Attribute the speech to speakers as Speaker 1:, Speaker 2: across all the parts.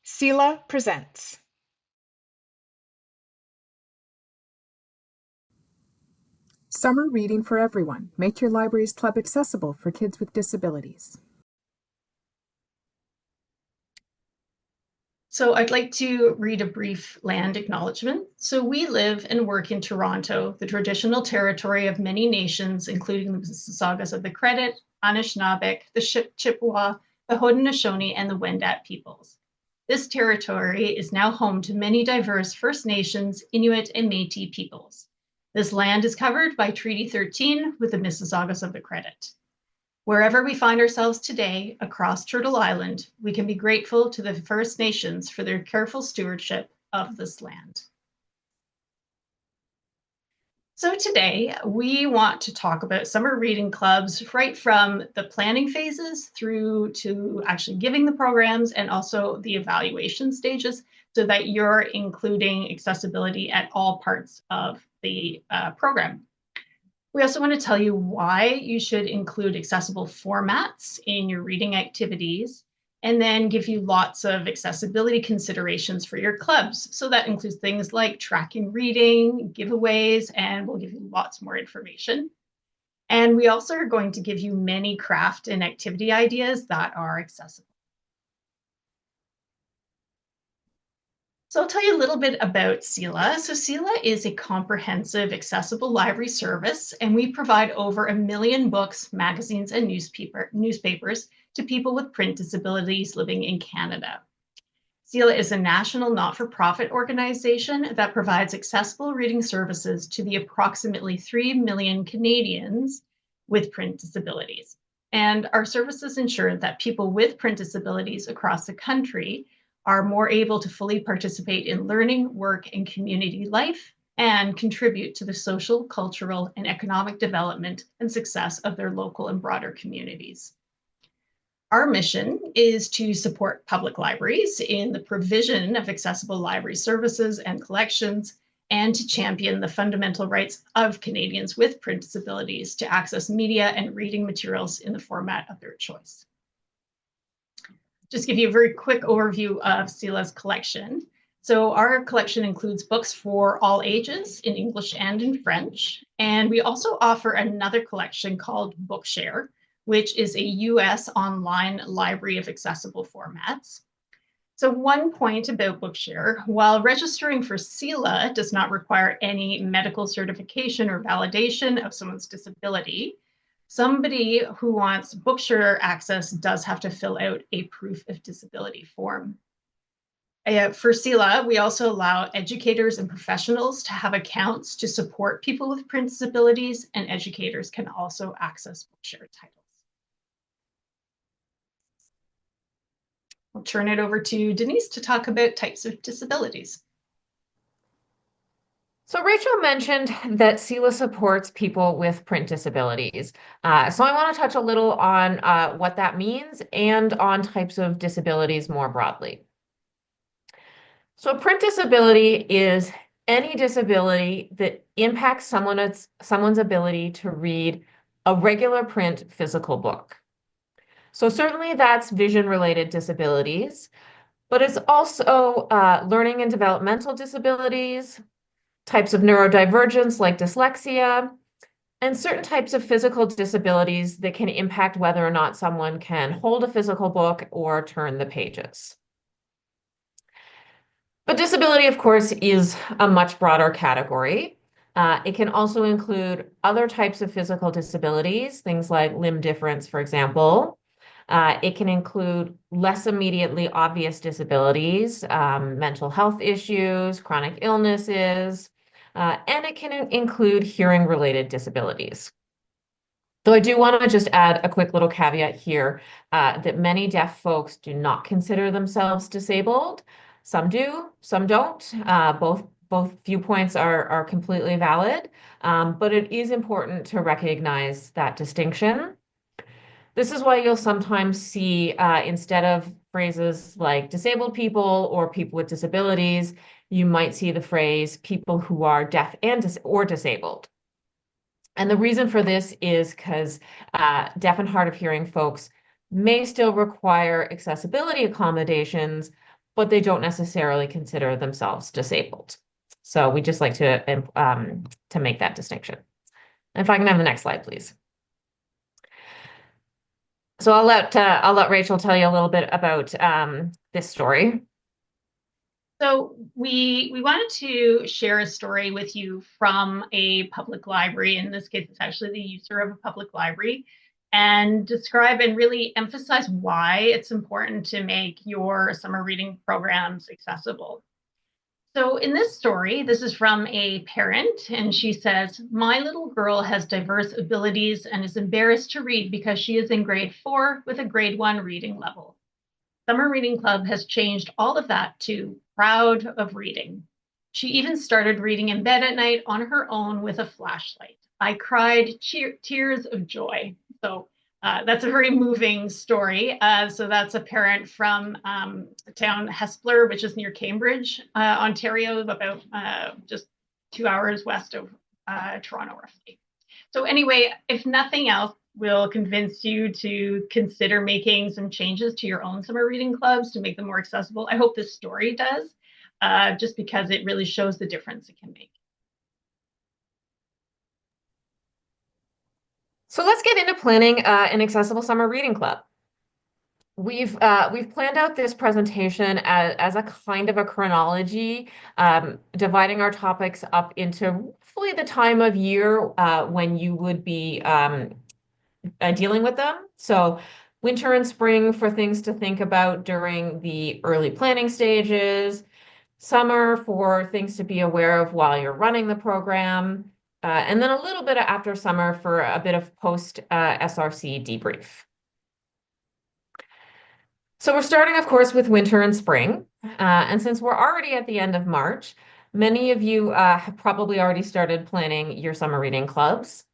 Speaker 1: CELA presents.
Speaker 2: Summer Reading for Everyone. Make your library's club accessible for kids with disabilities.
Speaker 3: So I'd like to read a brief land acknowledgement. So we live and work in Toronto, the traditional territory of many nations, including the Mississaugas of the Credit, Anishinaabeg, the Chippewa, the Haudenosaunee, and the Wendat peoples. This territory is now home to many diverse First Nations, Inuit, and Métis peoples. This land is covered by Treaty 13 with the Mississaugas of the Credit. Wherever we find ourselves today across Turtle Island, we can be grateful to the First Nations for their careful stewardship of this land. So today we want to talk about summer reading clubs right from the planning phases through to actually giving the programs and also the evaluation stages so that you're including accessibility at all parts of the program. We also want to tell you why you should include accessible formats in your reading activities, and then give you lots of accessibility considerations for your clubs. So that includes things like tracking reading, giveaways, and we'll give you lots more information. And we also are going to give you many craft and activity ideas that are accessible. So I'll tell you a little bit about CELA. So CELA is a comprehensive accessible library service, and we provide over 1 million books, magazines, and newspapers to people with print disabilities living in Canada. CELA is a national not-for-profit organization that provides accessible reading services to the approximately 3 million Canadians with print disabilities. And our services ensure that people with print disabilities across the country are more able to fully participate in learning, work, and community life, and contribute to the social, cultural, and economic development and success of their local and broader communities. Our mission is to support public libraries in the provision of accessible library services and collections, and to champion the fundamental rights of Canadians with print disabilities to access media and reading materials in the format of their choice. Just give you a very quick overview of CELA's collection. So our collection includes books for all ages in English and in French. And we also offer another collection called Bookshare, which is a US online library of accessible formats. So one point about Bookshare, while registering for CELA does not require any medical certification or validation of someone's disability, somebody who wants Bookshare access does have to fill out a proof of disability form. For CELA, we also allow educators and professionals to have accounts to support people with print disabilities, and educators can also access Bookshare titles. I'll turn it over to Denise to talk about types of disabilities.
Speaker 4: So Rachel mentioned that CELA supports people with print disabilities. So I want to touch a little on what that means and on types of disabilities more broadly. So a print disability is any disability that impacts someone's ability to read a regular print physical book. So certainly that's vision-related disabilities, but it's also learning and developmental disabilities, types of neurodivergence like dyslexia, and certain types of physical disabilities that can impact whether or not someone can hold a physical book or turn the pages. But disability, of course, is a much broader category. It can also include other types of physical disabilities, things like limb difference, for example. It can include less immediately obvious disabilities, mental health issues, chronic illnesses, and it can include hearing-related disabilities. Though I do want to just add a quick little caveat here that many deaf folks do not consider themselves disabled. Some do, some don't. Both viewpoints are completely valid, but it is important to recognize that distinction. This is why you'll sometimes see, instead of phrases like disabled people or people with disabilities, you might see the phrase people who are deaf and or disabled. And the reason for this is because deaf and hard of hearing folks may still require accessibility accommodations, but they don't necessarily consider themselves disabled. So we just like to make that distinction. If I can have the next slide, please. So I'll let Rachel tell you a little bit about this story.
Speaker 3: So we wanted to share a story with you from a public library. In this case, it's actually the user of a public library, and describe and really emphasize why it's important to make your summer reading programs accessible. So in this story, this is from a parent, and she says, "My little girl has diverse abilities and is embarrassed to read because she is in grade 4 with a grade 1 reading level. Summer Reading Club has changed all of that to proud of reading. She even started reading in bed at night on her own with a flashlight. I cried tears of joy." So that's a very moving story. So that's a parent from town Hespeler, which is near Cambridge, Ontario, about just 2 hours west of Toronto, roughly. So anyway, if nothing else, will convince you to consider making some changes to your own summer reading clubs to make them more accessible. I hope this story does, just because it really shows the difference it can make.
Speaker 4: So let's get into planning an accessible summer reading club. We've planned out this presentation as a kind of a chronology, dividing our topics up into roughly the time of year when you would be dealing with them. So winter and spring for things to think about during the early planning stages, summer for things to be aware of while you're running the program, and then a little bit after summer for a bit of post SRC debrief. So we're starting, of course, with winter and spring. And since we're already at the end of March, many of you have probably already started planning your summer reading clubs.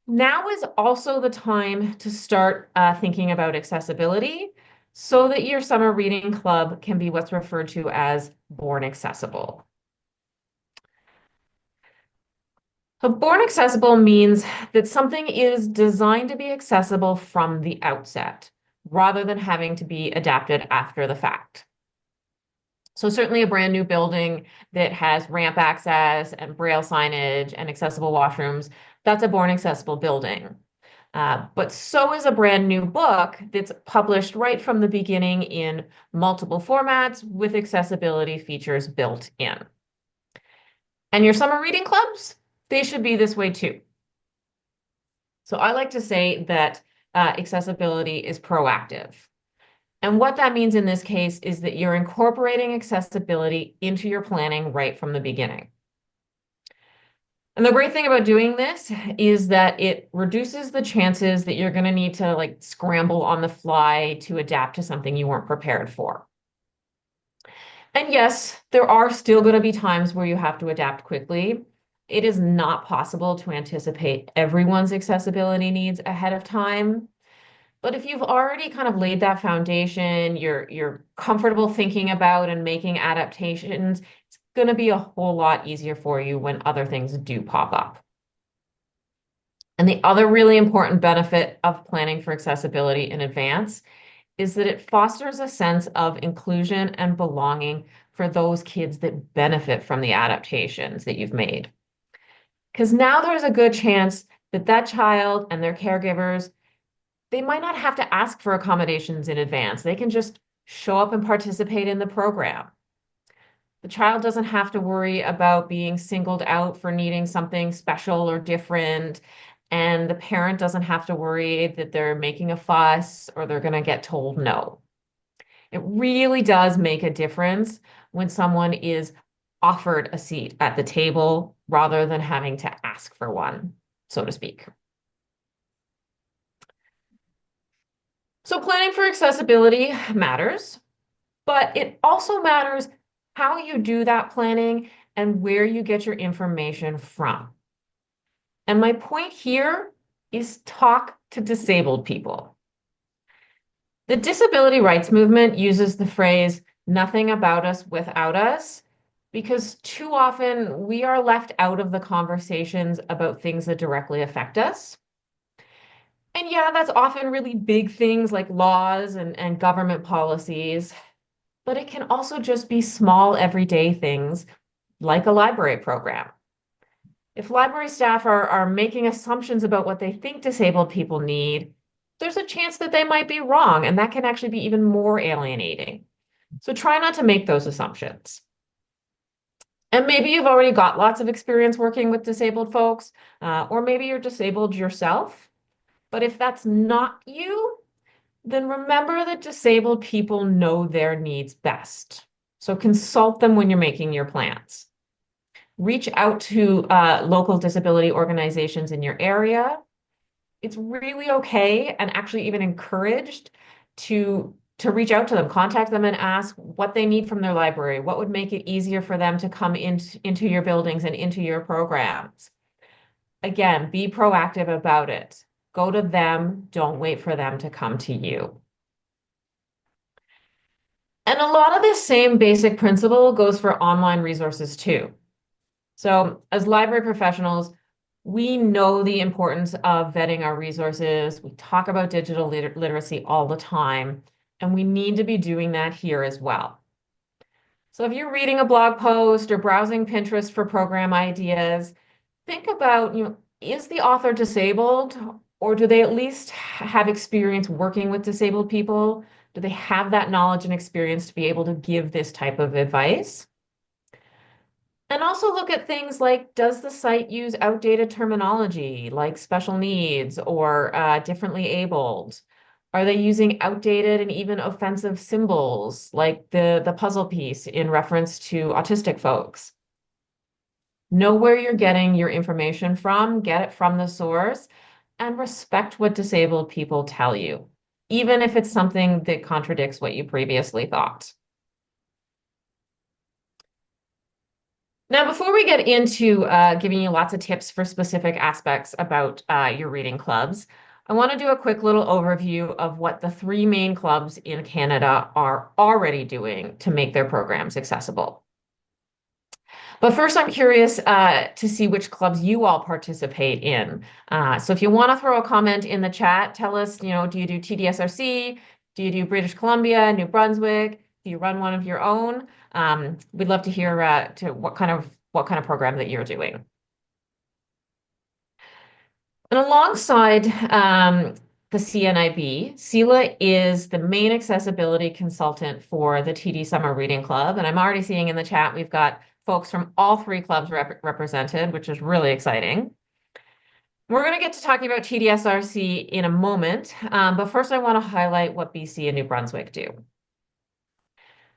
Speaker 4: Now is also the time to start thinking about accessibility so that your summer reading club can be what's referred to as born accessible. So born accessible means that something is designed to be accessible from the outset, rather than having to be adapted after the fact. So certainly a brand new building that has ramp access and braille signage and accessible washrooms, that's a born accessible building. But so is a brand new book that's published right from the beginning in multiple formats with accessibility features built in. And your summer reading clubs, they should be this way too. So I like to say that accessibility is proactive. And what that means in this case is that you're incorporating accessibility into your planning right from the beginning. And the great thing about doing this is that it reduces the chances that you're going to need to like scramble on the fly to adapt to something you weren't prepared for. And yes, there are still going to be times where you have to adapt quickly. It is not possible to anticipate everyone's accessibility needs ahead of time. But if you've already kind of laid that foundation, you're comfortable thinking about and making adaptations, it's going to be a whole lot easier for you when other things do pop up. And the other really important benefit of planning for accessibility in advance is that it fosters a sense of inclusion and belonging for those kids that benefit from the adaptations that you've made. Because now there's a good chance that that child and their caregivers, they might not have to ask for accommodations in advance. They can just show up and participate in the program. The child doesn't have to worry about being singled out for needing something special or different. And the parent doesn't have to worry that they're making a fuss or they're going to get told no. It really does make a difference when someone is offered a seat at the table rather than having to ask for one, so to speak. So planning for accessibility matters, but it also matters how you do that planning and where you get your information from. And my point here is talk to disabled people. The disability rights movement uses the phrase, nothing about us without us, because too often we are left out of the conversations about things that directly affect us. And yeah, that's often really big things like laws and government policies. but it can also just be small everyday things like a library program. If library staff are making assumptions about what they think disabled people need, there's a chance that they might be wrong, and that can actually be even more alienating. So try not to make those assumptions. And maybe you've already got lots of experience working with disabled folks, or maybe you're disabled yourself. But if that's not you, then remember that disabled people know their needs best. So consult them when you're making your plans. Reach out to local disability organizations in your area. It's really okay and actually even encouraged to reach out to them, contact them and ask what they need from their library, what would make it easier for them to come into your buildings and into your programs. Again, be proactive about it. Go to them, don't wait for them to come to you. And a lot of this same basic principle goes for online resources too. So as library professionals, we know the importance of vetting our resources. We talk about digital literacy all the time, and we need to be doing that here as well. So if you're reading a blog post or browsing Pinterest for program ideas, think about, is the author disabled, or do they at least have experience working with disabled people? Do they have that knowledge and experience to be able to give this type of advice? And also look at things like, does the site use outdated terminology like special needs or differently abled? Are they using outdated and even offensive symbols like the puzzle piece in reference to autistic folks? Know where you're getting your information from, get it from the source, and respect what disabled people tell you, even if it's something that contradicts what you previously thought. Now, before we get into giving you lots of tips for specific aspects about your reading clubs, I want to do a quick little overview of what the three main clubs in Canada are already doing to make their programs accessible. But first, I'm curious to see which clubs you all participate in. So if you want to throw a comment in the chat, tell us, do you do TDSRC? Do you do British Columbia, New Brunswick? Do you run one of your own? We'd love to hear what kind of program that you're doing. And alongside the CNIB, CELA is the main accessibility consultant for the TD Summer Reading Club. And I'm already seeing in the chat, we've got folks from all three clubs represented, which is really exciting. We're going to get to talking about TDSRC in a moment, but first I want to highlight what BC and New Brunswick do.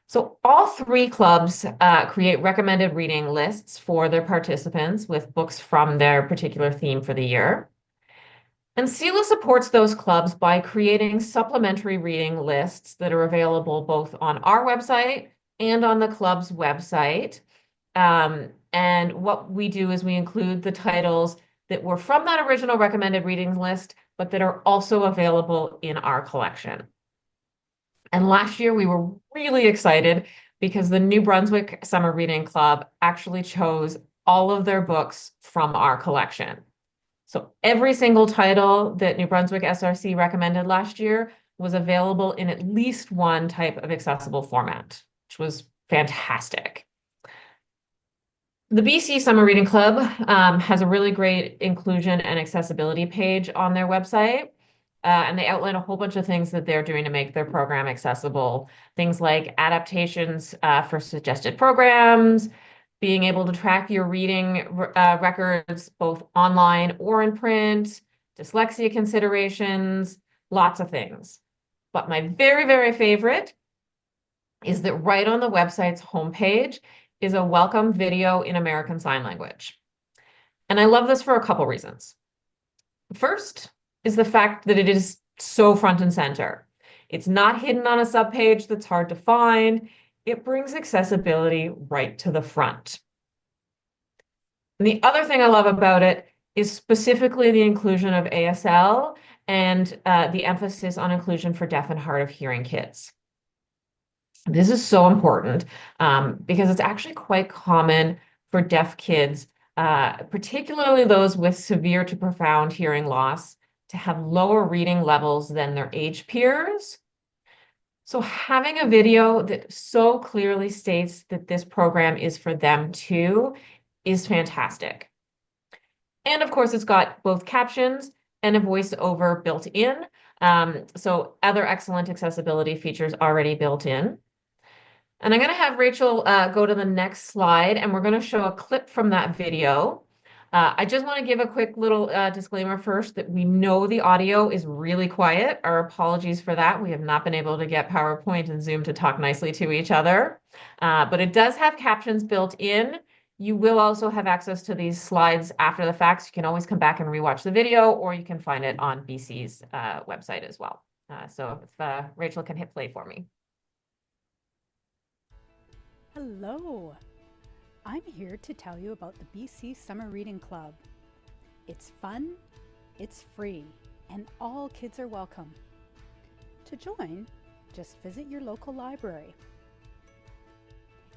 Speaker 4: So all three clubs create recommended reading lists for their participants with books from their particular theme for the year. And CELA supports those clubs by creating supplementary reading lists that are available both on our website and on the club's website. And what we do is we include the titles that were from that original recommended readings list, but that are also available in our collection. And last year we were really excited because the New Brunswick Summer Reading Club actually chose all of their books from our collection. So every single title that New Brunswick SRC recommended last year was available in at least one type of accessible format, which was fantastic. The BC Summer Reading Club has a really great inclusion and accessibility page on their website. And they outline a whole bunch of things that they're doing to make their program accessible. Things like adaptations for suggested programs, being able to track your reading records both online or in print, dyslexia considerations, lots of things. But my very, very favorite is that right on the website's homepage is a welcome video in American Sign Language. And I love this for a couple reasons. First is the fact that it is so front and center. It's not hidden on a subpage that's hard to find. It brings accessibility right to the front. And the other thing I love about it is specifically the inclusion of ASL and the emphasis on inclusion for deaf and hard of hearing kids. This is so important because it's actually quite common for deaf kids, particularly those with severe to profound hearing loss, to have lower reading levels than their age peers. So having a video that so clearly states that this program is for them too is fantastic. And of course, it's got both captions and a voiceover built in. So other excellent accessibility features already built in. And I'm going to have Rachel go to the next slide, and we're going to show a clip from that video. I just want to give a quick little disclaimer first that we know the audio is really quiet. Our apologies for that. We have not been able to get PowerPoint and Zoom to talk nicely to each other, but it does have captions built in. You will also have access to these slides after the fact. So you can always come back and rewatch the video, or you can find it on BC's website as well. So if Rachel can hit play for me.
Speaker 1: Hello! I'm here to tell you about the BC Summer Reading Club. It's fun, it's free, and all kids are welcome. To join, just visit your local library.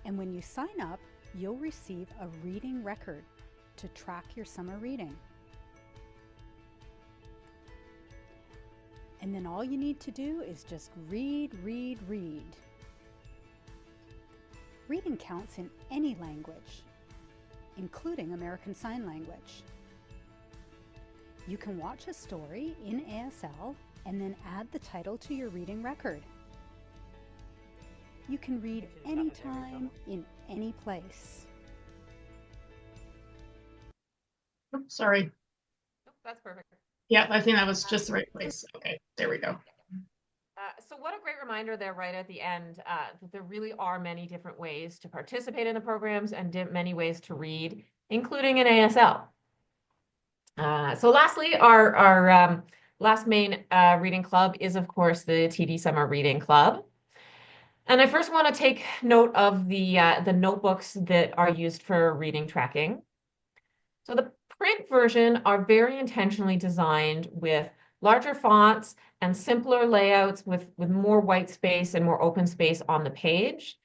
Speaker 1: And when you sign up, you'll receive a reading record to track your summer reading. And then all you need to do is just read, read, read. Reading counts in any language, including American Sign Language. You can watch a story in ASL and then add the title to your reading record. You can read anytime, in any place.
Speaker 3: Oops, sorry.
Speaker 4: Oh, that's perfect.
Speaker 3: Yeah, I think that was just the right place. Okay, there we go.
Speaker 4: So what a great reminder there right at the end that there really are many different ways to participate in the programs and many ways to read, including in ASL. So lastly, our last main reading club is, of course, the TD Summer Reading Club. And I first want to take note of the notebooks that are used for reading tracking. So the print version are very intentionally designed with larger fonts and simpler layouts with more white space and more open space on the page.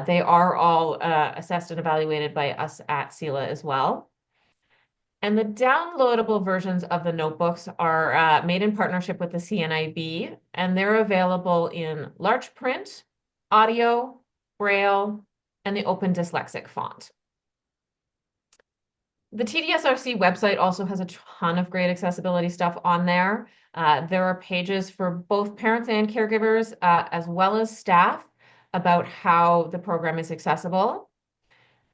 Speaker 4: They are all assessed and evaluated by us at CELA as well. And the downloadable versions of the notebooks are made in partnership with the CNIB, and they're available in large print, audio, braille, and the open dyslexic font. The TDSRC website also has a ton of great accessibility stuff on there. There are pages for both parents and caregivers, as well as staff, about how the program is accessible.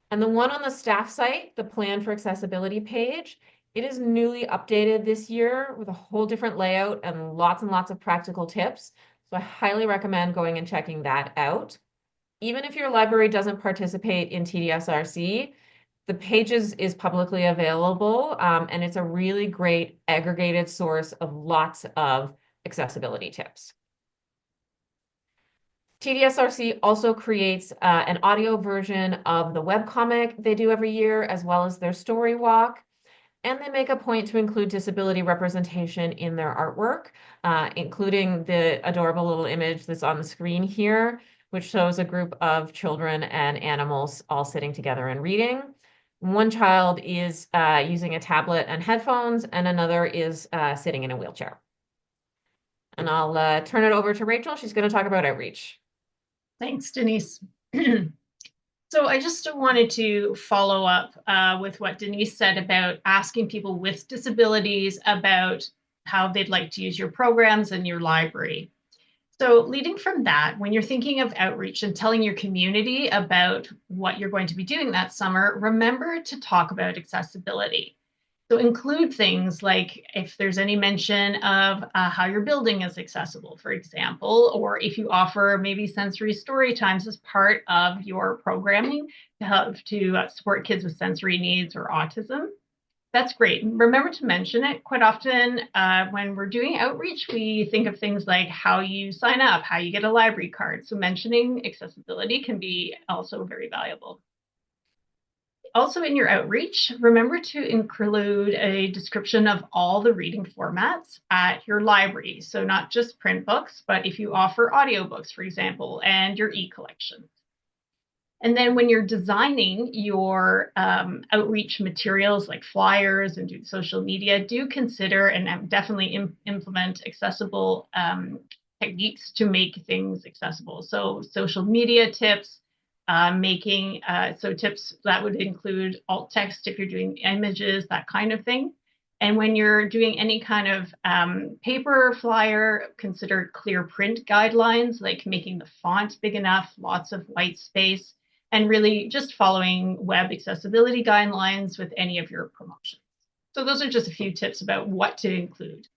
Speaker 4: And the one on the staff site, the Plan for Accessibility page, it is newly updated this year with a whole different layout and lots of practical tips. So I highly recommend going and checking that out. Even if your library doesn't participate in TDSRC, the pages is publicly available, and it's a really great aggregated source of lots of accessibility tips. TDSRC also creates an audio version of the webcomic they do every year, as well as their story walk. And they make a point to include disability representation in their artwork, including the adorable little image that's on the screen here, which shows a group of children and animals all sitting together and reading. One child is using a tablet and headphones, and another is sitting in a wheelchair. And I'll turn it over to Rachel. She's going to talk about outreach.
Speaker 3: Thanks, Denise. So I just wanted to follow up with what Denise said about asking people with disabilities about how they'd like to use your programs and your library. So leading from that, when you're thinking of outreach and telling your community about what you're going to be doing that summer, remember to talk about accessibility. So include things like if there's any mention of how your building is accessible, for example, or if you offer maybe sensory story times as part of your programming to help to support kids with sensory needs or autism. That's great. Remember to mention it. Quite often when we're doing outreach, we think of things like how you sign up, how you get a library card. So mentioning accessibility can be also very valuable. Also in your outreach, remember to include a description of all the reading formats at your library. So not just print books, but if you offer audiobooks, for example, and your e-collection. And then when you're designing your outreach materials like flyers and social media, do consider and definitely implement accessible techniques to make things accessible. So social media tips, tips that would include alt text if you're doing images, that kind of thing. And when you're doing any kind of paper flyer, consider clear print guidelines, like making the font big enough, lots of white space, and really just following web accessibility guidelines with any of your promotions. So those are just a few tips about what to include.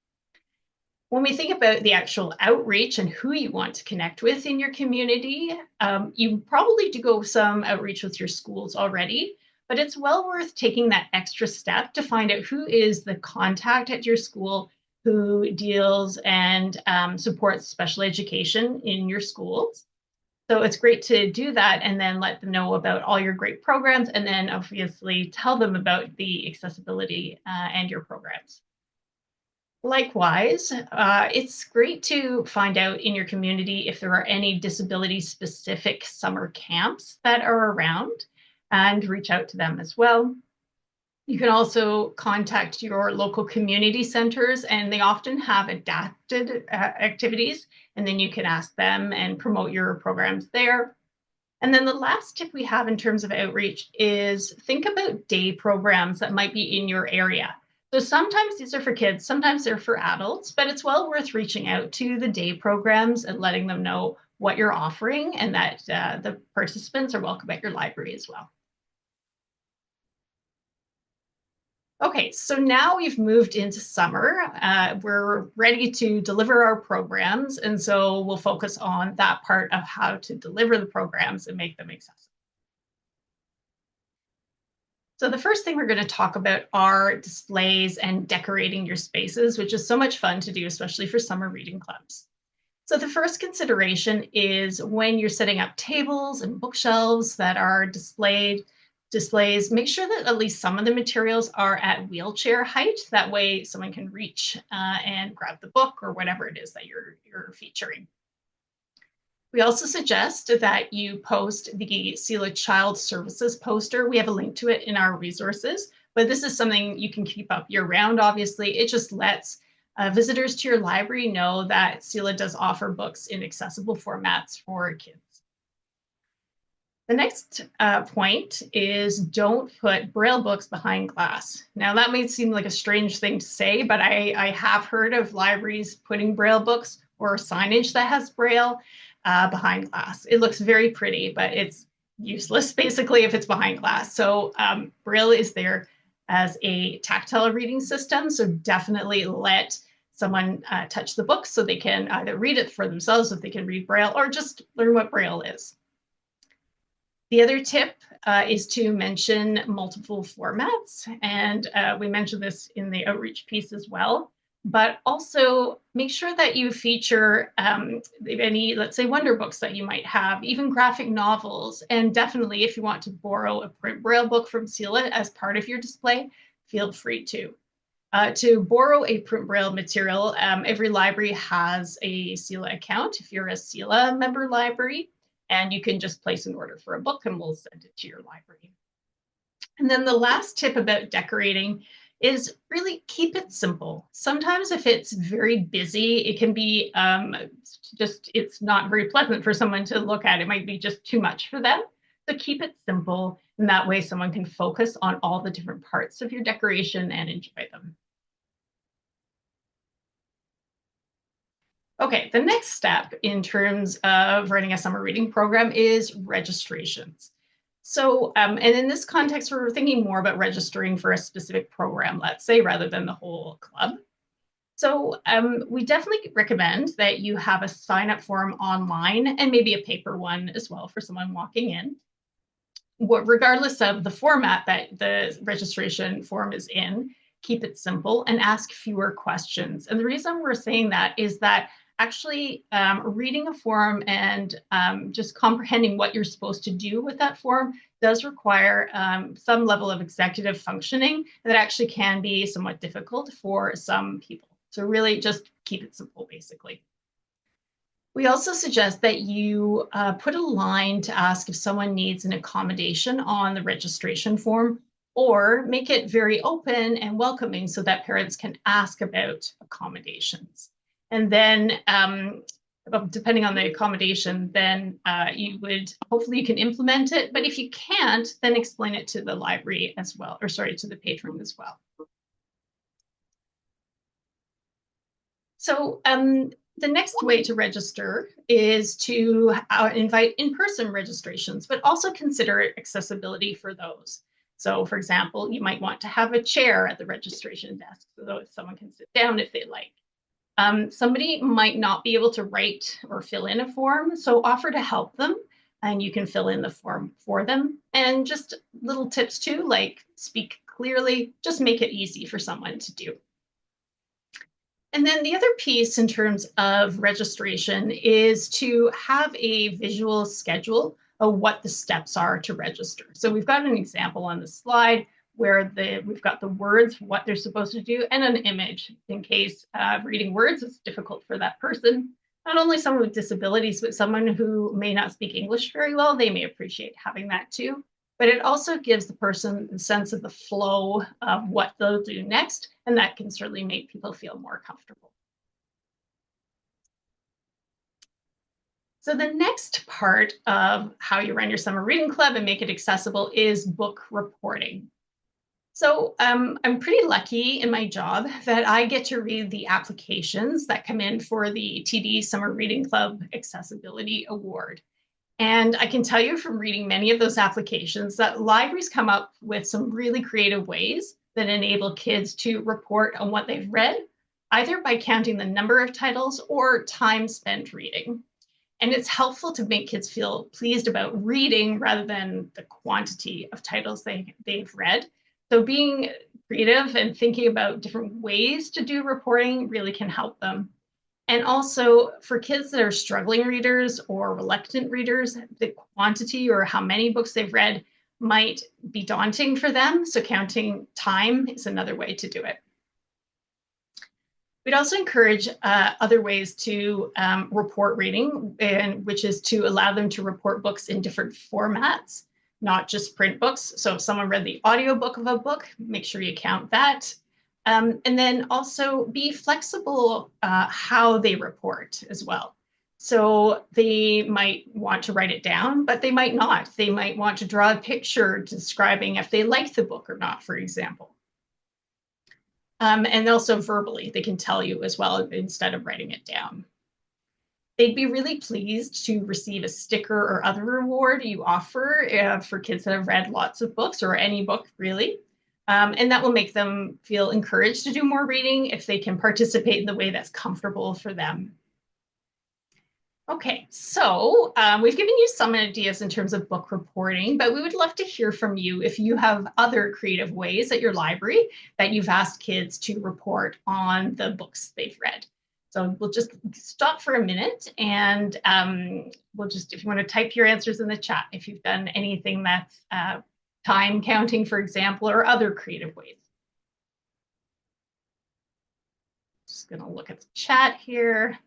Speaker 3: When we think about the actual outreach and who you want to connect with in your community, you probably do go some outreach with your schools already, but it's well worth taking that extra step to find out who is the contact at your school who deals and supports special education in your schools. So it's great to do that and then let them know about all your great programs, and then obviously tell them about the accessibility and your programs. Likewise, it's great to find out in your community if there are any disability-specific summer camps that are around, and reach out to them as well. You can also contact your local community centers, and they often have adapted activities, and then you can ask them and promote your programs there. And then the last tip we have in terms of outreach is think about day programs that might be in your area. So sometimes these are for kids, sometimes they're for adults, but it's well worth reaching out to the day programs and letting them know what you're offering, and that the participants are welcome at your library as well. Okay, so now we've moved into summer. We're ready to deliver our programs, and so we'll focus on that part of how to deliver the programs and make them accessible. So the first thing we're going to talk about are displays and decorating your spaces, which is so much fun to do, especially for summer reading clubs. So the first consideration is when you're setting up tables and bookshelves that are displays, make sure that at least some of the materials are at wheelchair height. That way someone can reach and grab the book or whatever it is that you're featuring. We also suggest that you post the CELA Child Services poster. We have a link to it in our resources, but this is something you can keep up year-round, obviously. It just lets visitors to your library know that CELA does offer books in accessible formats for kids. The next point is don't put Braille books behind glass. Now that may seem like a strange thing to say, but I have heard of libraries putting Braille books or signage that has Braille behind glass. It looks very pretty, but it's useless basically if it's behind glass. So Braille is there as a tactile reading system. So definitely let someone touch the book so they can either read it for themselves if they can read Braille, or just learn what Braille is. The other tip is to mention multiple formats, and we mentioned this in the outreach piece as well, but also make sure that you feature any, let's say, wonder books that you might have, even graphic novels, and definitely if you want to borrow a print Braille book from CELA as part of your display, feel free to. To borrow a print Braille material, every library has a CELA account if you're a CELA member library, and you can just place an order for a book and we'll send it to your library. And then the last tip about decorating is really keep it simple. Sometimes if it's very busy, it can be it's not very pleasant for someone to look at. It might be just too much for them. So keep it simple, and that way someone can focus on all the different parts of your decoration and enjoy them. Okay, the next step in terms of running a summer reading program is registrations. So, and in this context, we're thinking more about registering for a specific program, let's say, rather than the whole club. So we definitely recommend that you have a sign-up form online and maybe a paper one as well for someone walking in. Regardless of the format that the registration form is in, keep it simple and ask fewer questions. And the reason we're saying that is that actually reading a form and just comprehending what you're supposed to do with that form does require some level of executive functioning that actually can be somewhat difficult for some people. So really just keep it simple, basically. We also suggest that you put a line to ask if someone needs an accommodation on the registration form, or make it very open and welcoming so that parents can ask about accommodations. And then depending on the accommodation, then hopefully you can implement it. But if you can't, then explain it to the library as well, or sorry, to the patron as well. So the next way to register is to invite in-person registrations, but also consider accessibility for those. So for example, you might want to have a chair at the registration desk so someone can sit down if they like. Somebody might not be able to write or fill in a form, so offer to help them and you can fill in the form for them. And just little tips too, like speak clearly, just make it easy for someone to do. And then the other piece in terms of registration is to have a visual schedule of what the steps are to register. So we've got an example on the slide where we've got the words, what they're supposed to do, and an image in case reading words is difficult for that person. Not only someone with disabilities, but someone who may not speak English very well, they may appreciate having that too. But it also gives the person a sense of the flow of what they'll do next, and that can certainly make people feel more comfortable. So the next part of how you run your summer reading club and make it accessible is book reporting. So I'm pretty lucky in my job that I get to read the applications that come in for the TD Summer Reading Club Accessibility Award. And I can tell you from reading many of those applications that libraries come up with some really creative ways that enable kids to report on what they've read, either by counting the number of titles or time spent reading. And it's helpful to make kids feel pleased about reading rather than the quantity of titles they've read. So being creative and thinking about different ways to do reporting really can help them. And also for kids that are struggling readers or reluctant readers, the quantity or how many books they've read might be daunting for them. So counting time is another way to do it. We'd also encourage other ways to report reading, which is to allow them to report books in different formats, not just print books. So if someone read the audiobook of a book, make sure you count that. And then also be flexible how they report as well. So they might want to write it down, but they might not. They might want to draw a picture describing if they like the book or not, for example. And also verbally, they can tell you as well instead of writing it down. They'd be really pleased to receive a sticker or other reward you offer for kids that have read lots of books or any book really. And that will make them feel encouraged to do more reading if they can participate in the way that's comfortable for them. Okay, so we've given you some ideas in terms of book reporting, but we would love to hear from you if you have other creative ways at your library that you've asked kids to report on the books they've read. So we'll just stop for a minute and we'll just, if you want to type your answers in the chat, if you've done anything that's time counting, for example, or other creative ways. Just going to look at the chat here.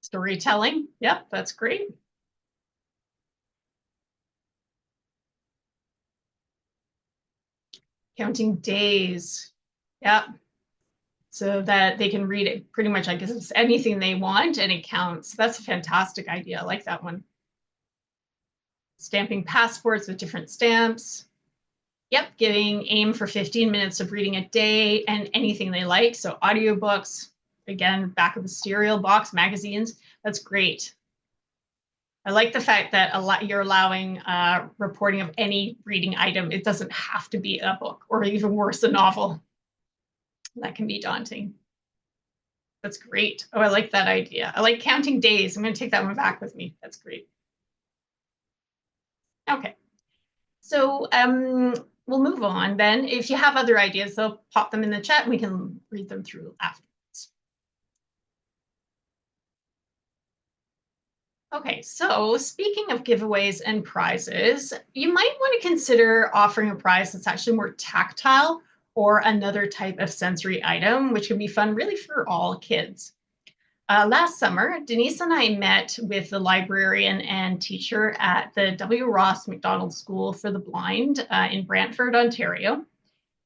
Speaker 3: Storytelling, yep, that's great. Counting days, yep. So that they can read it pretty much, I guess it's anything they want and it counts. That's a fantastic idea, I like that one. Stamping passports with different stamps. Yep, aim for 15 minutes of reading a day and anything they like. So audiobooks, again, back of the cereal box, magazines, that's great. I like the fact that you're allowing reporting of any reading item. It doesn't have to be a book or even worse, a novel. That can be daunting. That's great. Oh, I like that idea. I like counting days. I'm going to take that one back with me. That's great. Okay. So we'll move on then. If you have other ideas, they'll pop them in the chat. We can read them through afterwards. Okay, so speaking of giveaways and prizes, you might want to consider offering a prize that's actually more tactile or another type of sensory item, which can be fun really for all kids. Last summer, Denise and I met with the librarian and teacher at the W. Ross Macdonald School for the Blind in Brantford, Ontario.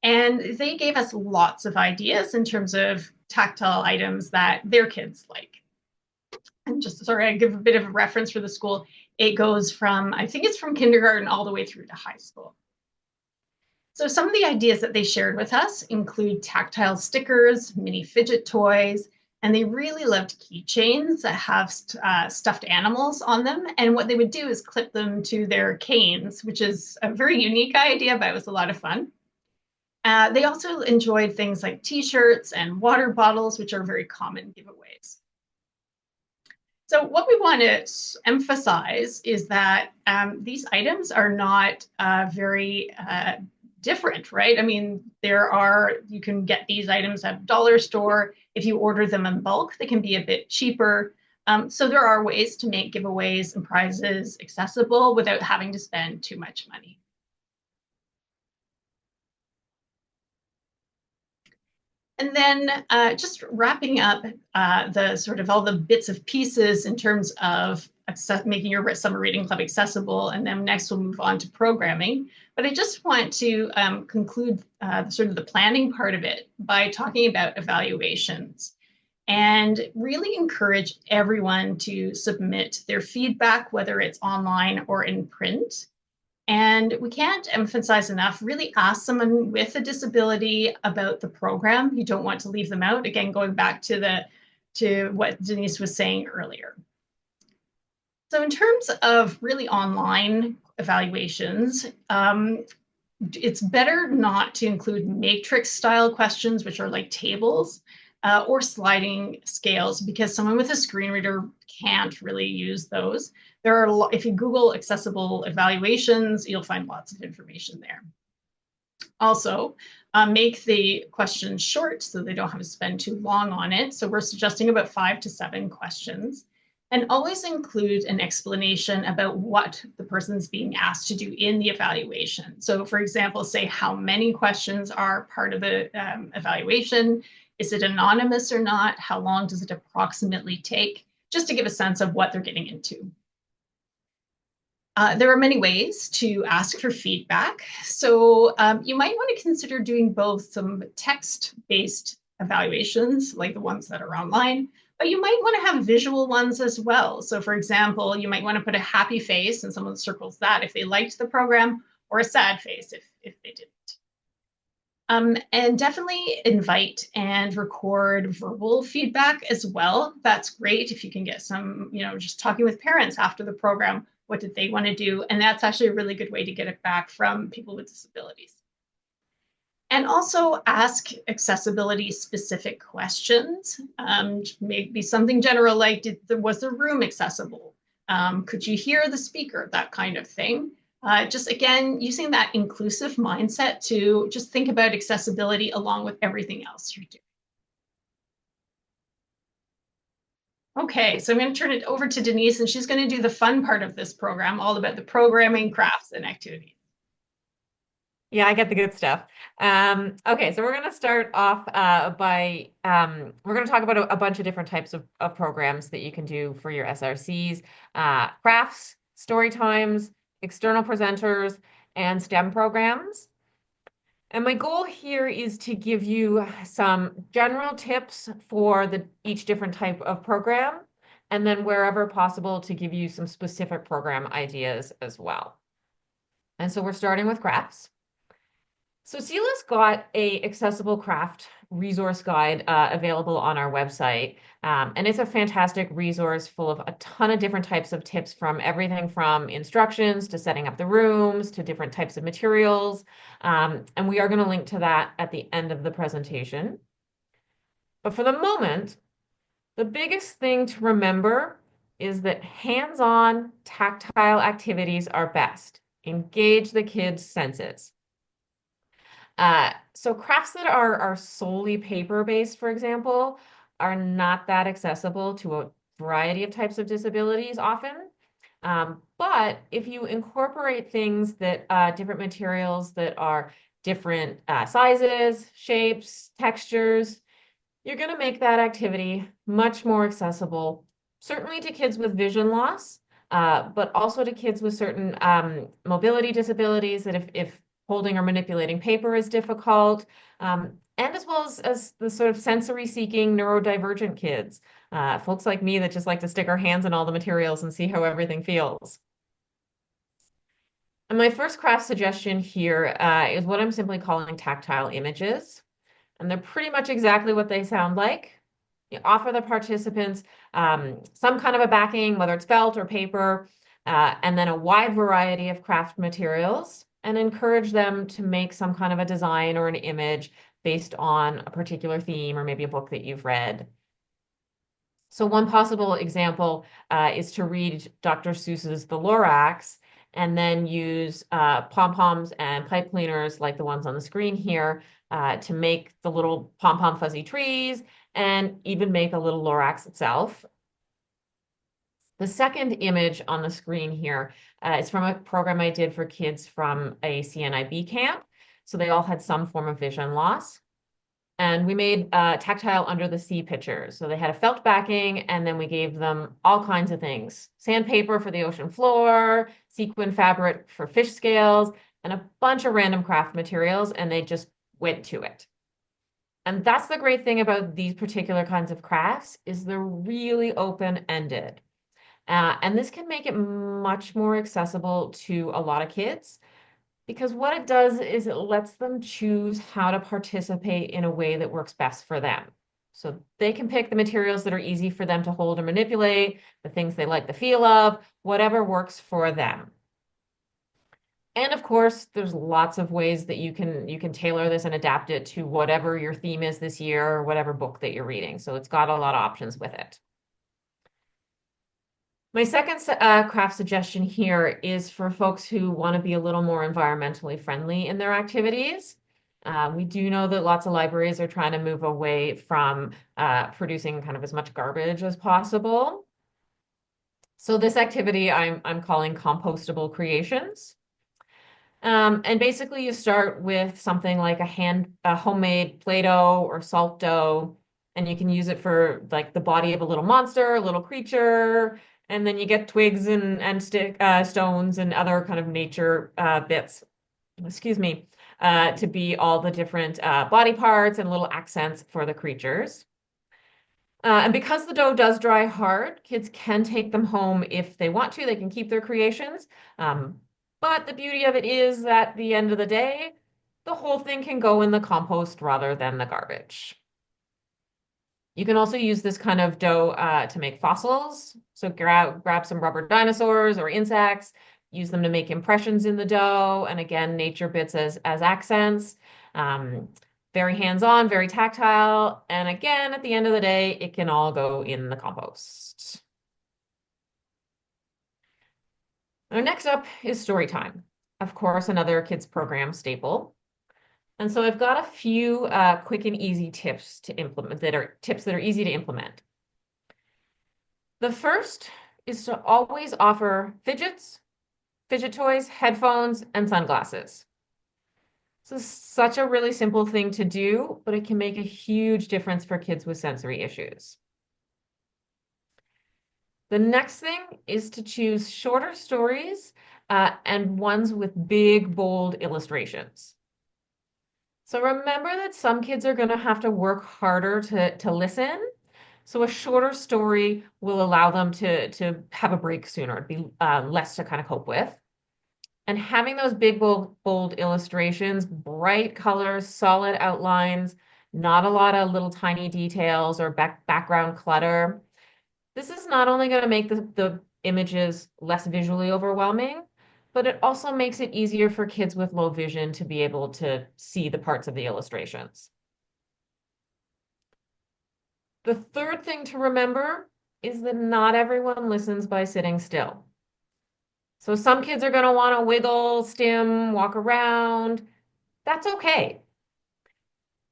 Speaker 3: And they gave us lots of ideas in terms of tactile items that their kids like. And just sorry, I give a bit of a reference for the school. It goes from, I think it's from kindergarten all the way through to high school. So some of the ideas that they shared with us include tactile stickers, mini fidget toys, and they really loved keychains that have stuffed animals on them. And what they would do is clip them to their canes, which is a very unique idea, but it was a lot of fun. They also enjoyed things like t-shirts and water bottles, which are very common giveaways. So what we want to emphasize is that these items are not very different, right? I mean, you can get these items at a dollar store. If you order them in bulk, they can be a bit cheaper. So there are ways to make giveaways and prizes accessible without having to spend too much money. And then just wrapping up the sort of all the bits of pieces in terms of making your summer reading club accessible. And then next we'll move on to programming. But I just want to conclude sort of the planning part of it by talking about evaluations and really encourage everyone to submit their feedback, whether it's online or in print. And we can't emphasize enough, really ask someone with a disability about the program. You don't want to leave them out. Again, going back to what Denise was saying earlier. So in terms of really online evaluations, it's better not to include matrix style questions, which are like tables, or sliding scales, because someone with a screen reader can't really use those. If you Google accessible evaluations, you'll find lots of information there. Also, make the questions short so they don't have to spend too long on it. So we're suggesting about 5 to 7 questions. And always include an explanation about what the person's being asked to do in the evaluation. So for example, say how many questions are part of the evaluation. Is it anonymous or not? How long does it approximately take? Just to give a sense of what they're getting into. There are many ways to ask for feedback. So you might want to consider doing both some text-based evaluations, like the ones that are online, but you might want to have visual ones as well. So for example, you might want to put a happy face and someone circles that if they liked the program, or a sad face if they didn't. And definitely invite and record verbal feedback as well. That's great if you can get some, just talking with parents after the program. What did they want to do? And that's actually a really good way to get it back from people with disabilities. And also ask accessibility specific questions. Maybe something general like, was the room accessible? Could you hear the speaker? That kind of thing. Just again, using that inclusive mindset to just think about accessibility along with everything else you're doing. Okay, so I'm going to turn it over to Denise, and she's going to do the fun part of this program, all about the programming, crafts, and activities.
Speaker 4: Yeah, I get the good stuff. Okay, so we're going to start off by we're going to talk about a bunch of different types of programs that you can do for your SRCs, crafts, story times, external presenters, and STEM programs. And my goal here is to give you some general tips for each different type of program, and then wherever possible to give you some specific program ideas as well. And so we're starting with crafts. So CELA's got a accessible craft resource guide available on our website. And it's a fantastic resource full of a ton of different types of tips, from everything from instructions to setting up the rooms to different types of materials. And we are going to link to that at the end of the presentation. But for the moment, the biggest thing to remember is that hands-on tactile activities are best. Engage the kids' senses. So crafts that are solely paper-based, for example, are not that accessible to a variety of types of disabilities often. But if you incorporate things that different materials that are different sizes, shapes, textures, you're going to make that activity much more accessible, certainly to kids with vision loss, but also to kids with certain mobility disabilities that if holding or manipulating paper is difficult, and as well as the sort of sensory seeking neurodivergent kids, folks like me that just like to stick our hands in all the materials and see how everything feels. And my first craft suggestion here is what I'm simply calling tactile images. And they're pretty much exactly what they sound like. You offer the participants some kind of a backing, whether it's felt or paper, and then a wide variety of craft materials, and encourage them to make some kind of a design or an image based on a particular theme or maybe a book that you've read. So one possible example is to read Dr. Seuss's The Lorax and then use pom-poms and pipe cleaners like the ones on the screen here to make the little pom-pom fuzzy trees and even make a little Lorax itself. The second image on the screen here is from a program I did for kids from a CNIB camp. So they all had some form of vision loss. And we made tactile under the sea pictures. So they had a felt backing, and then we gave them all kinds of things. Sandpaper for the ocean floor, sequin fabric for fish scales, and a bunch of random craft materials, and they just went to it. And that's the great thing about these particular kinds of crafts is they're really open-ended. And this can make it much more accessible to a lot of kids. Because what it does is it lets them choose how to participate in a way that works best for them. So they can pick the materials that are easy for them to hold or manipulate, the things they like the feel of, whatever works for them. And of course, there's lots of ways that you can tailor this and adapt it to whatever your theme is this year or whatever book that you're reading. So it's got a lot of options with it. My second craft suggestion here is for folks who want to be a little more environmentally friendly in their activities. We do know that lots of libraries are trying to move away from producing kind of as much garbage as possible. So this activity I'm calling compostable creations. And basically you start with something like a homemade Play-Doh or salt dough, and you can use it for like the body of a little monster, a little creature, and then you get twigs and stones and other kind of nature bits, excuse me, to be all the different body parts and little accents for the creatures. And because the dough does dry hard, kids can take them home if they want to. They can keep their creations. But the beauty of it is that at the end of the day, the whole thing can go in the compost rather than the garbage. You can also use this kind of dough to make fossils. So grab some rubber dinosaurs or insects, use them to make impressions in the dough. And again, nature bits as accents. Very hands-on, very tactile. And again, at the end of the day, it can all go in the compost. Now, next up is Storytime. Of course, another kids program staple. And so I've got a few quick and easy tips to implement that are easy to implement. The first is to always offer fidgets, fidget toys, headphones, and sunglasses. This is such a really simple thing to do, but it can make a huge difference for kids with sensory issues. The next thing is to choose shorter stories and ones with big, bold illustrations. So remember that some kids are going to have to work harder to listen. So a shorter story will allow them to have a break sooner, be less to kind of cope with. And having those big, bold illustrations, bright colors, solid outlines, not a lot of little tiny details or background clutter. This is not only going to make the images less visually overwhelming, but it also makes it easier for kids with low vision to be able to see the parts of the illustrations. The third thing to remember is that not everyone listens by sitting still. So some kids are going to want to wiggle, stim, walk around. That's okay.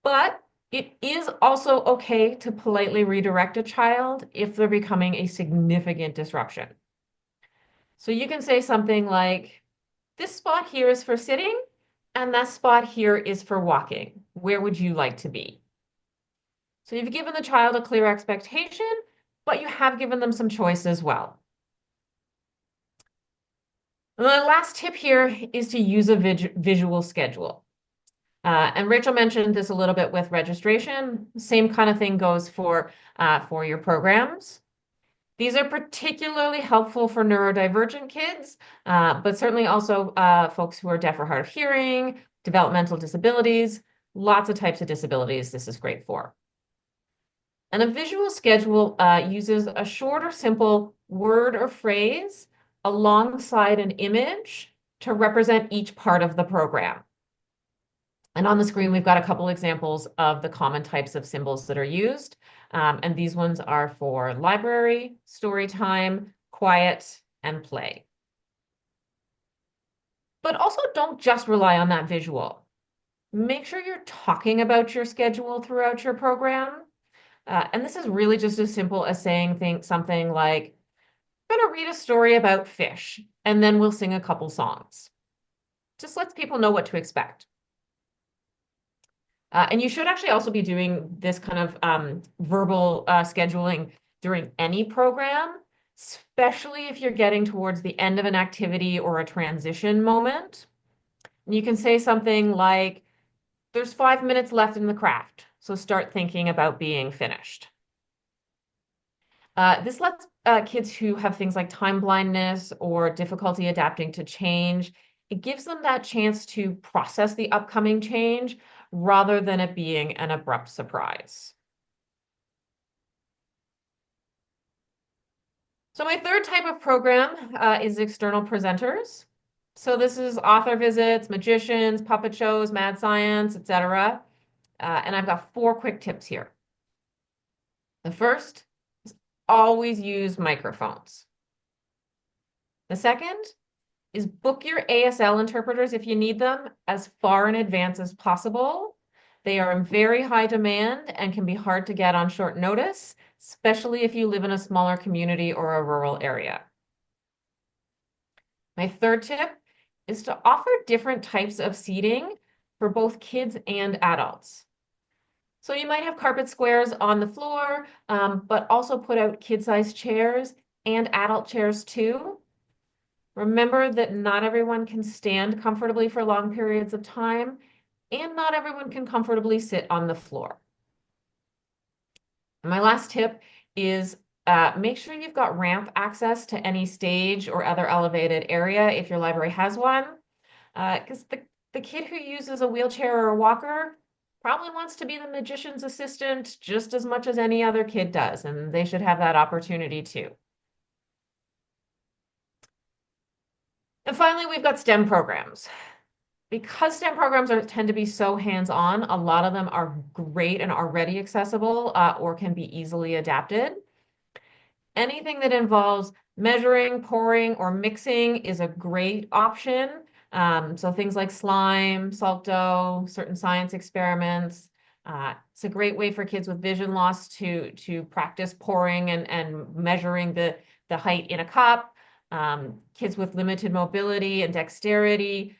Speaker 4: But it is also okay to politely redirect a child if they're becoming a significant disruption. So you can say something like, this spot here is for sitting, And that spot here is for walking. Where would you like to be? So you've given the child a clear expectation, but you have given them some choice as well. And the last tip here is to use a visual schedule. And Rachel mentioned this a little bit with registration. Same kind of thing goes for your programs. These are particularly helpful for neurodivergent kids, but certainly also folks who are deaf or hard of hearing, developmental disabilities, lots of types of disabilities this is great for. And a visual schedule uses a short or simple word or phrase alongside an image to represent each part of the program. And on the screen, we've got a couple examples of the common types of symbols that are used. And these ones are for library, story time, quiet, and play. But also don't just rely on that visual. Make sure you're talking about your schedule throughout your program. And this is really just as simple as saying something like, I'm going to read a story about fish, and then we'll sing a couple songs. Just lets people know what to expect. And you should actually also be doing this kind of verbal scheduling during any program, especially if you're getting towards the end of an activity or a transition moment. And you can say something like, there's 5 minutes left in the craft, so start thinking about being finished. This lets kids who have things like time blindness or difficulty adapting to change, it gives them that chance to process the upcoming change rather than it being an abrupt surprise. So my third type of program is external presenters. So this is author visits, magicians, puppet shows, mad science, etc. And I've got 4 quick tips here. The first is always use microphones. The second is book your ASL interpreters if you need them as far in advance as possible. They are in very high demand and can be hard to get on short notice, especially if you live in a smaller community or a rural area. My third tip is to offer different types of seating for both kids and adults. So you might have carpet squares on the floor, but also put out kid-sized chairs and adult chairs too. Remember that not everyone can stand comfortably for long periods of time, and not everyone can comfortably sit on the floor. And my last tip is make sure you've got ramp access to any stage or other elevated area if your library has one, because the kid who uses a wheelchair or a walker probably wants to be the magician's assistant just as much as any other kid does, and they should have that opportunity too. And finally, we've got STEM programs. Because STEM programs tend to be so hands-on, a lot of them are great and already accessible or can be easily adapted. Anything that involves measuring, pouring, or mixing is a great option. So things like slime, salt dough, certain science experiments. It's a great way for kids with vision loss to practice pouring and measuring the height in a cup. Kids with limited mobility and dexterity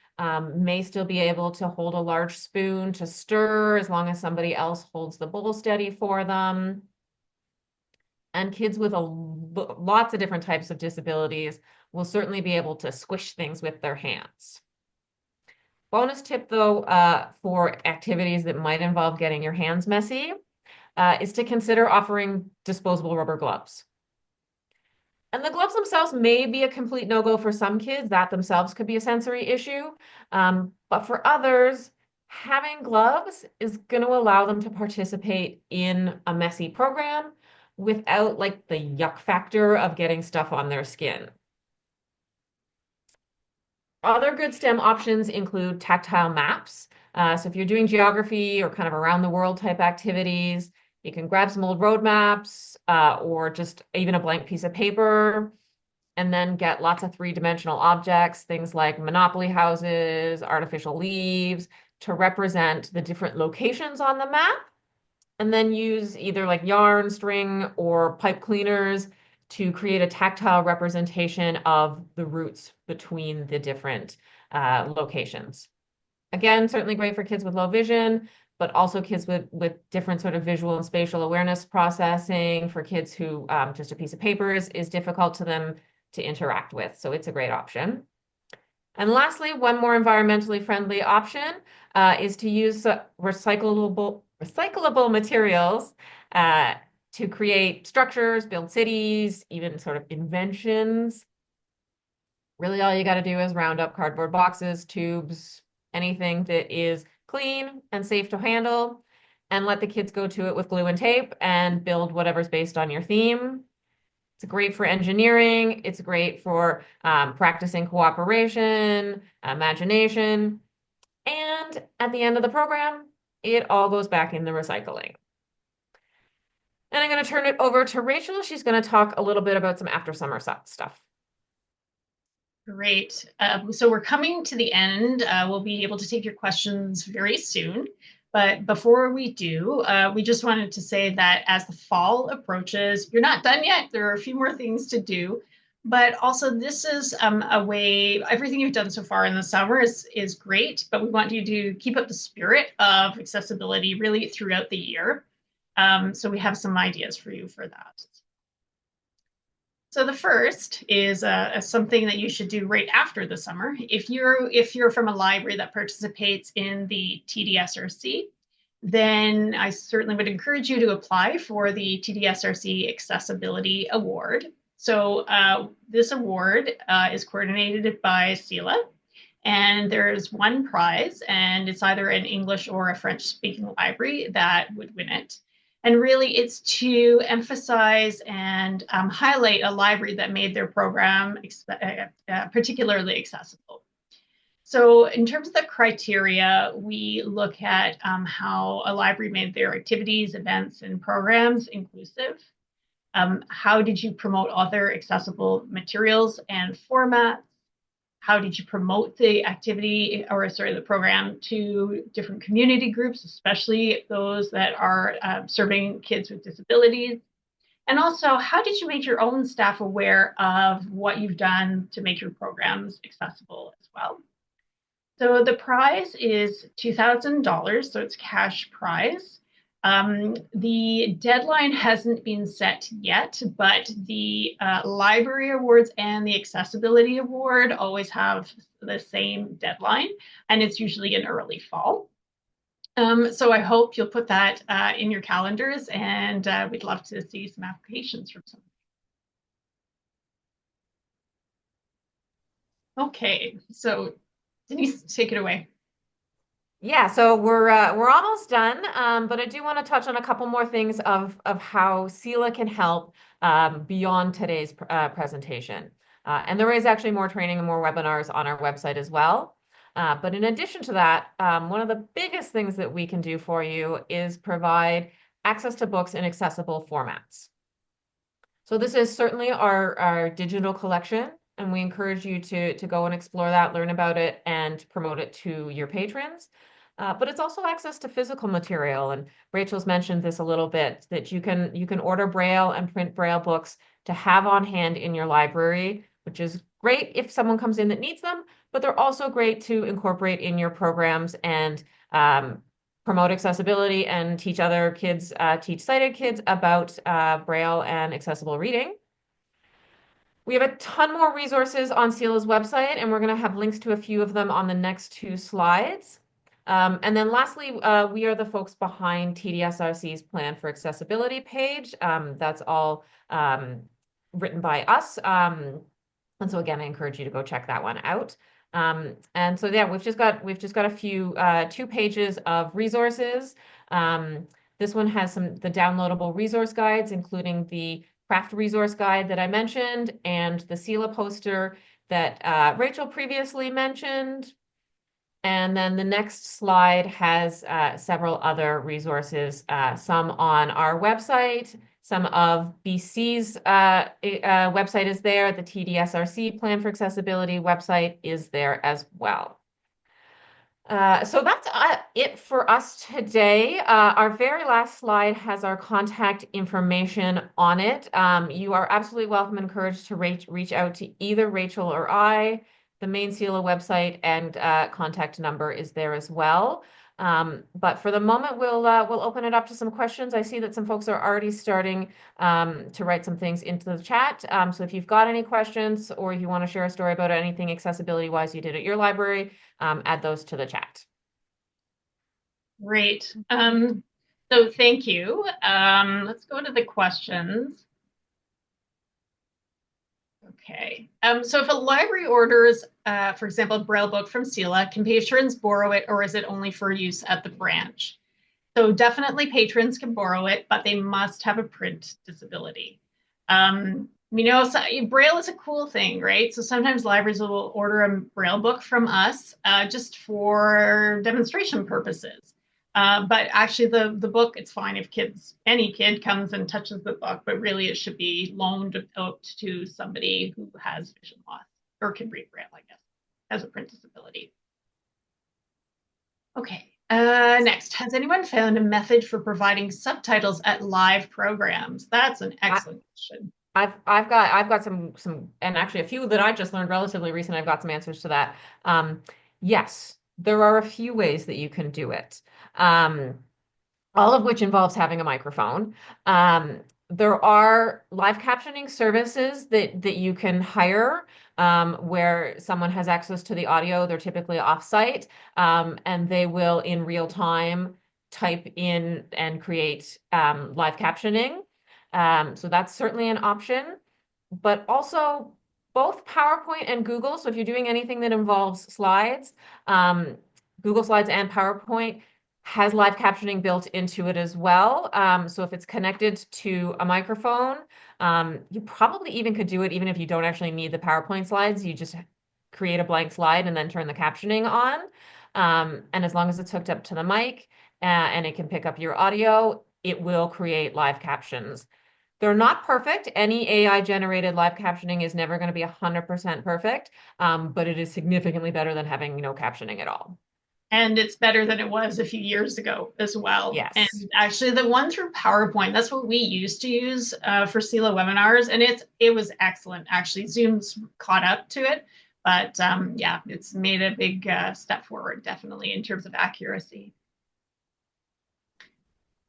Speaker 4: may still be able to hold a large spoon to stir as long as somebody else holds the bowl steady for them. And kids with lots of different types of disabilities will certainly be able to squish things with their hands. Bonus tip, though, for activities that might involve getting your hands messy, is to consider offering disposable rubber gloves. And the gloves themselves may be a complete no-go for some kids. That themselves could be a sensory issue. But for others, having gloves is going to allow them to participate in a messy program without like the yuck factor of getting stuff on their skin. Other good STEM options include tactile maps. So if you're doing geography or kind of around the world type activities, you can grab some old road maps or just even a blank piece of paper and then get lots of three-dimensional objects, things like Monopoly houses, artificial leaves, to represent the different locations on the map. And then use either like yarn, string, or pipe cleaners to create a tactile representation of the routes between the different locations. Again, certainly great for kids with low vision, but also kids with different sort of visual and spatial awareness processing, for kids who just a piece of paper is difficult to them to interact with. So it's a great option. And lastly, one more environmentally friendly option is to use recyclable materials to create structures, build cities, even sort of inventions. Really, all you got to do is round up cardboard boxes, tubes, anything that is clean and safe to handle, and let the kids go to it with glue and tape and build whatever's based on your theme. It's great for engineering. It's great for practicing cooperation, imagination. And at the end of the program, it all goes back in the recycling. And I'm going to turn it over to Rachel. She's going to talk a little bit about some after summer stuff.
Speaker 3: Great. So we're coming to the end. We'll be able to take your questions very soon. But before we do, we just wanted to say that as the fall approaches, you're not done yet. There are a few more things to do. But also, this is a way, everything you've done so far in the summer is great, but we want you to keep up the spirit of accessibility really throughout the year. So we have some ideas for you for that. So the first is something that you should do right after the summer. If you're from a library that participates in the TDSRC, then I certainly would encourage you to apply for the TDSRC Accessibility Award. So this award is coordinated by CELA, and there's one prize, and it's either an English or a French-speaking library that would win it. And really, it's to emphasize and highlight a library that made their program particularly accessible. So in terms of the criteria, we look at how a library made their activities, events, and programs inclusive. How did you promote other accessible materials and formats? How did you promote the activity, or sorry, the program to different community groups, especially those that are serving kids with disabilities? And also, how did you make your own staff aware of what you've done to make your programs accessible as well? So the prize is $2,000, so it's cash prize. The deadline hasn't been set yet, but the Library Awards and the Accessibility Award always have the same deadline, and it's usually in early fall. So I hope you'll put that in your calendars, and we'd love to see some applications from some. Okay, so Denise, take it away.
Speaker 4: Yeah, so we're almost done, but I do want to touch on a couple more things of how CELA can help beyond today's presentation. And there is actually more training and more webinars on our website as well. But in addition to that, one of the biggest things that we can do for you is provide access to books in accessible formats. So this is certainly our digital collection, and we encourage you to go and explore that, learn about it, and promote it to your patrons. But it's also access to physical material, and Rachel's mentioned this a little bit, that you can order Braille and print Braille books to have on hand in your library, which is great if someone comes in that needs them, but they're also great to incorporate in your programs and promote accessibility and teach other kids, teach sighted kids about Braille and accessible reading. We have a ton more resources on CELA's website, and we're going to have links to a few of them on the next two slides. And then lastly, we are the folks behind TDSRC's Plan for Accessibility page. That's all written by us. And so again, I encourage you to go check that one out. And so yeah, we've just got a few 2 pages of resources. This one has the downloadable resource guides, including the craft resource guide that I mentioned and the CELA poster that Rachel previously mentioned. And then the next slide has several other resources, some on our website, some of BC's website is there. The TDSRC Plan for Accessibility website is there as well. So that's it for us today. Our very last slide has our contact information on it. You are absolutely welcome and encouraged to reach out to either Rachel or I. The main CELA website and contact number is there as well. But for the moment, we'll open it up to some questions. I see that some folks are already starting to write some things into the chat. So if you've got any questions or if you want to share a story about anything accessibility-wise you did at your library, add those to the chat.
Speaker 3: Great. So thank you. Let's go to the questions. Okay. So if a library orders, for example, a Braille book from CELA, can patrons borrow it, or is it only for use at the branch? So definitely patrons can borrow it, but they must have a print disability. Braille is a cool thing, right? So sometimes libraries will order a Braille book from us just for demonstration purposes. But actually the book, it's fine if any kid comes and touches the book, but really it should be loaned out to somebody who has vision loss or can read Braille, I guess, has a print disability. Okay. Next, has anyone found a method for providing subtitles at live programs? That's an excellent question.
Speaker 4: I've got some, and actually a few that I just learned relatively recent. I've got some answers to that. Yes, there are a few ways that you can do it. All of which involves having a microphone. There are live captioning services that you can hire where someone has access to the audio. They're typically offsite, and they will in real time type in and create live captioning. So that's certainly an option, but also both PowerPoint and Google. So if you're doing anything that involves slides, Google Slides and PowerPoint has live captioning built into it as well. So if it's connected to a microphone, you probably even could do it even if you don't actually need the PowerPoint slides. You just create a blank slide and then turn the captioning on. And as long as it's hooked up to the mic and it can pick up your audio, it will create live captions. They're not perfect. Any AI generated live captioning is never going to be 100% perfect, but it is significantly better than having no captioning at all.
Speaker 3: And it's better than it was a few years ago as well.
Speaker 4: Yes.
Speaker 3: And actually the one through PowerPoint, that's what we used to use for CELA webinars. And it was excellent. Actually, Zoom's caught up to it. But yeah, it's made a big step forward, definitely, in terms of accuracy.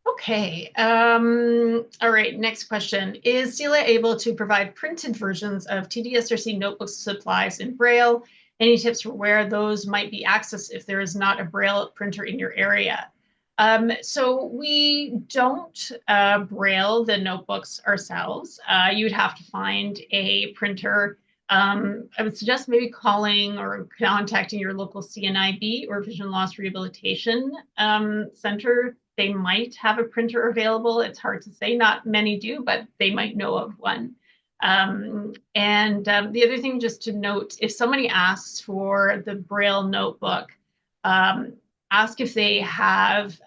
Speaker 3: Okay. All right, next question. Is CELA able to provide printed versions of TDSRC notebook supplies in Braille? Any tips for where those might be accessed if there is not a Braille printer in your area? So we don't Braille the notebooks ourselves. You'd have to find a printer. I would suggest maybe calling or contacting your local CNIB or Vision Loss Rehabilitation Center. They might have a printer available. It's hard to say. Not many do, but they might know of one. The other thing just to note, if somebody asks for the Braille notebook, ask if they have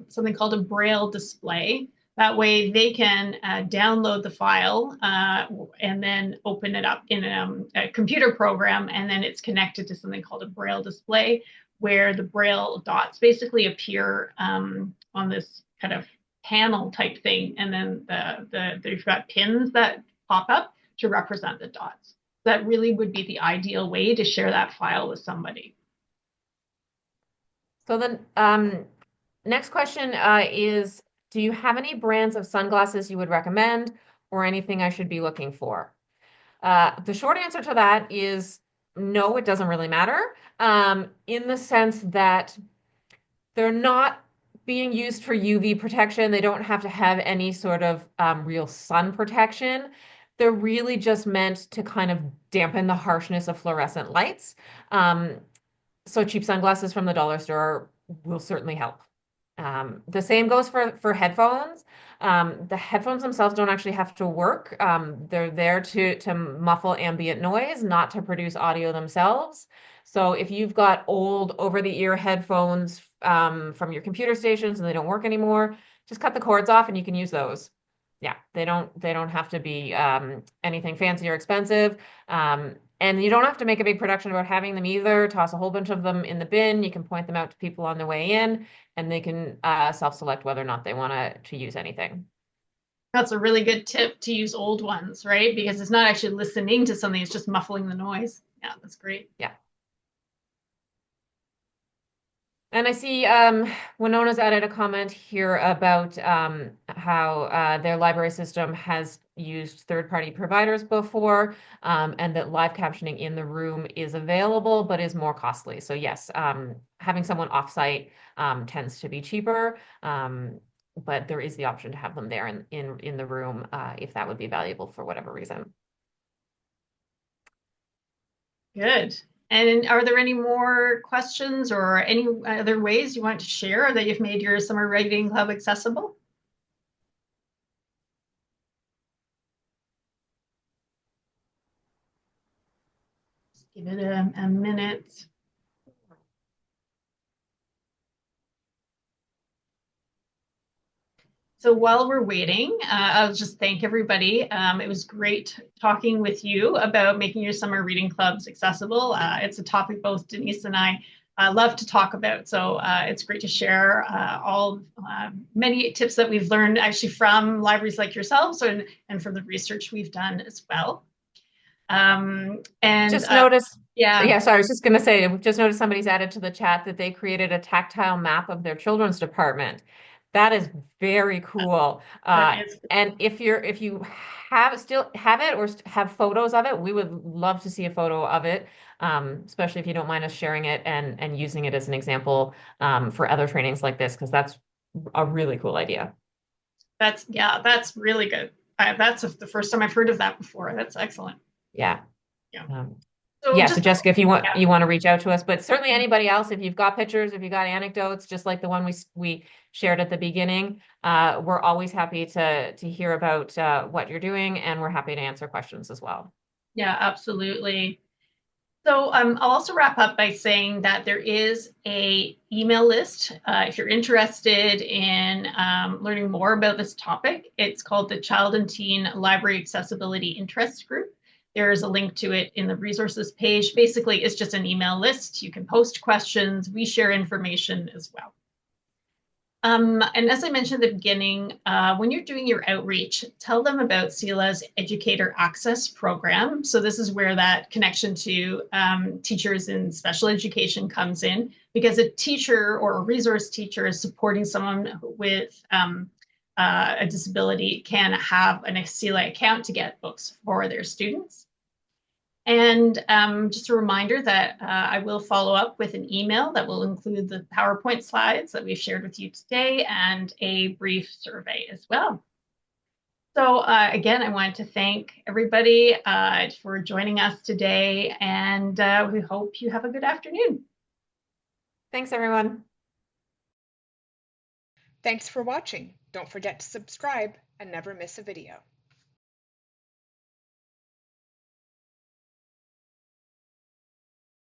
Speaker 3: something called a Braille display. That way they can download the file and then open it up in a computer program, and then it's connected to something called a Braille display, where the Braille dots basically appear on this kind of panel type thing, and then you've got pins that pop up to represent the dots. That really would be the ideal way to share that file with somebody.
Speaker 4: So then next question is, do you have any brands of sunglasses you would recommend or anything I should be looking for? The short answer to that is no, it doesn't really matter, in the sense that they're not being used for UV protection. They don't have to have any sort of real sun protection. They're really just meant to kind of dampen the harshness of fluorescent lights. So cheap sunglasses from the dollar store will certainly help. The same goes for headphones. The headphones themselves don't actually have to work. They're there to muffle ambient noise, not to produce audio themselves. So if you've got old over-the-ear headphones from your computer stations and they don't work anymore, just cut the cords off and you can use those. Yeah, they don't have to be anything fancy or expensive. And you don't have to make a big production about having them either. Toss a whole bunch of them in the bin. You can point them out to people on the way in, and they can self-select whether or not they want to use anything.
Speaker 3: That's a really good tip, to use old ones, right? Because it's not actually listening to something, it's just muffling the noise. Yeah, that's great.
Speaker 4: Yeah. And I see Winona's added a comment here about how their library system has used third-party providers before, and that live captioning in the room is available, but is more costly. So yes, having someone offsite tends to be cheaper, but there is the option to have them there in the room if that would be valuable for whatever reason.
Speaker 3: Good. And are there any more questions or any other ways you want to share that you've made your summer reading club accessible? Just give it a minute. So while we're waiting, I'll just thank everybody. It was great talking with you about making your summer reading clubs accessible. It's a topic both Denise and I love to talk about. So it's great to share many tips that we've learned actually from libraries like yourselves and from the research we've done as well. And
Speaker 4: just noticed,
Speaker 3: yeah,
Speaker 4: sorry, I was just going to say, just noticed somebody's added to the chat that they created a tactile map of their children's department. That is very cool. And if you still have it or have photos of it, we would love to see a photo of it, especially if you don't mind us sharing it and using it as an example for other trainings like this, because that's a really cool idea.
Speaker 3: That's really good. That's the first time I've heard of that before. That's excellent.
Speaker 4: Yeah.
Speaker 3: Yeah.
Speaker 4: So Jessica, if you want to reach out to us, but certainly anybody else, if you've got pictures, if you've got anecdotes, just like the one we shared at the beginning, we're always happy to hear about what you're doing, and we're happy to answer questions as well.
Speaker 3: Yeah, absolutely. So I'll also wrap up by saying that there is a email list if you're interested in learning more about this topic. It's called the Child and Teen Library Accessibility Interest Group. There is a link to it in the resources page. Basically, it's just an email list. You can post questions. We share information as well. And as I mentioned at the beginning, when you're doing your outreach, tell them about CELA's Educator Access Program. So this is where that connection to teachers in special education comes in, because a teacher or a resource teacher is supporting someone with a disability can have an CELA account to get books for their students. And just a reminder that I will follow up with an email that will include the PowerPoint slides that we've shared with you today and a brief survey as well. So again, I want to thank everybody for joining us today, and we hope you have a good afternoon.
Speaker 4: Thanks, everyone.
Speaker 2: Thanks for watching. Don't forget to subscribe and never miss a video.